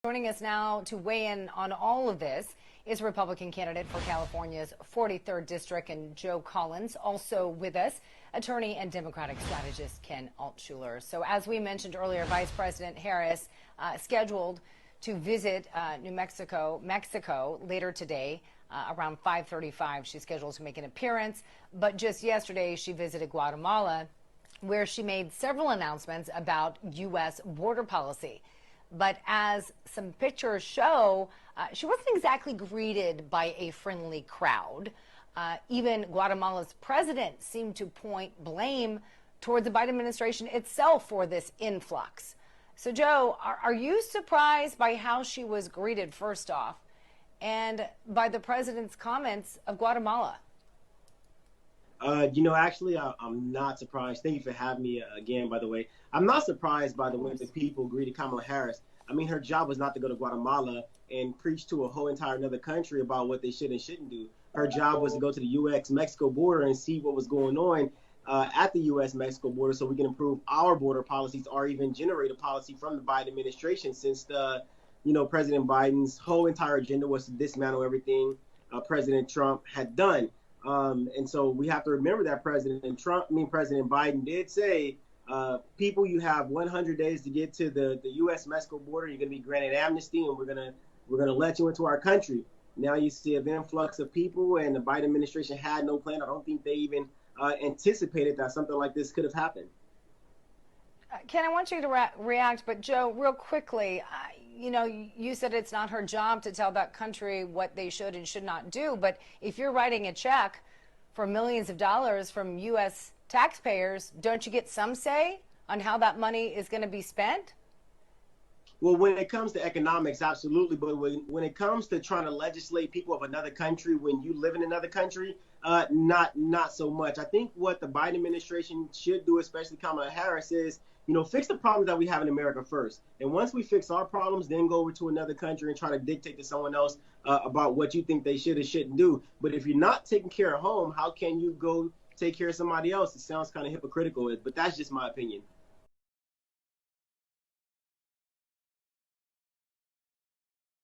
Joining us now to weigh in on all of this is Republican candidate for California's 43rd District, and Joe Collins. Also with us, attorney and Democratic strategist Ken Altshuler. So as we mentioned earlier, Vice President Harris scheduled to visit New Mexico later today around 5:35. She's scheduled to make an appearance, but just yesterday she visited Guatemala, where she made several announcements about U.S. border policy. But as some pictures show, she wasn't exactly greeted by a friendly crowd. Even Guatemala's president seemed to point blame toward the Biden administration itself for this influx. So, Joe, are you surprised by how she was greeted, first off, and by the president's comments of Guatemala? Actually, I'm not surprised. Thank you for having me again, by the way. I'm not surprised by the way the people greeted Kamala Harris. I mean, her job was not to go to Guatemala and preach to a whole entire another country about what they should and shouldn't do. Her job was to go to the U.S.-Mexico border and see what was going on at the U.S.-Mexico border so we can improve our border policies or even generate a policy from the Biden administration, since President Biden's whole entire agenda was to dismantle everything President Trump had done. And so we have to remember that President Biden did say, people, you have 100 days to get to the U.S.-Mexico border. You're going to be granted amnesty, and we're going to let you into our country. Now you see an influx of people, and the Biden administration had no plan. I don't think they even anticipated that something like this could have happened. Ken, I want you to react, but Joe, real quickly, you said it's not her job to tell that country what they should and should not do. But if you're writing a check for millions of dollars from U.S. taxpayers, don't you get some say on how that money is going to be spent? Well, when it comes to economics, absolutely. But when it comes to trying to legislate people of another country when you live in another country, not so much. I think what the Biden administration should do, especially Kamala Harris, is fix the problems that we have in America first. And once we fix our problems, then go over to another country and try to dictate to someone else about what you think they should or shouldn't do. But if you're not taking care of home, how can you go take care of somebody else? It sounds kind of hypocritical, but that's just my opinion.